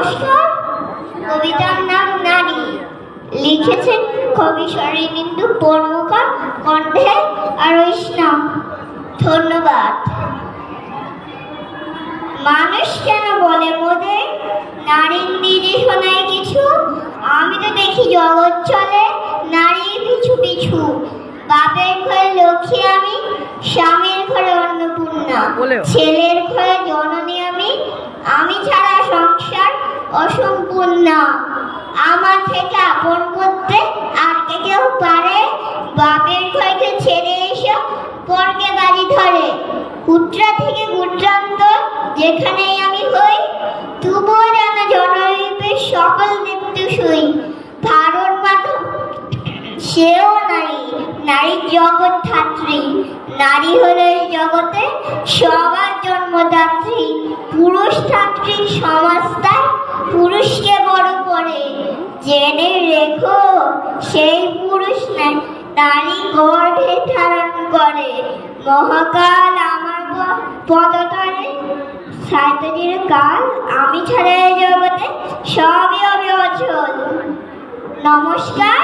নমস্কার। কবিতার নাম নারী, লিখেছেন কবি শরদিন্দু বর্মকার, কণ্ঠে আরোহিষ্ণা। ধন্যবাদ। মানুষ কেন বলে মোদের নারীর নির্দেশনায় কিছু? আমি তো দেখি জগৎ চলে নারীর পিছু পিছু। বাপের ঘরে লক্ষ্মী আমি, স্বামীর ঘরে অন্নপূর্ণা, ছেলের ঘরে জননী আমি ছাড়া সংসার অসম্পূর্ণ। আমার থেকে আপন করতে আর কে কেউ পারে? বাপের ঘরকে ছেড়ে এসে পরকে বাড়ি ধরে। উত্তরা থেকে গুজরান্ত যেখানেই আমি হই, তবুও যেন জনরূপের সকল দীপ্ত সই। ভারত মাতা সেও নারী, নারীর জগৎ ধাত্রী। নারী হলো এই জগতে সবার জন্মদাত্রী। পুরুষ তান্ত্রিক সমাজটা পুরুষকে বড় করে। জেনে রেখো সেই পুরুষ নারী গর্ভে ধারণ করে। মহাকাল আমার পদতলে সাহিত্যের কাল, আমি ছাড়া এই জগতে সবই হবে অচল। নমস্কার।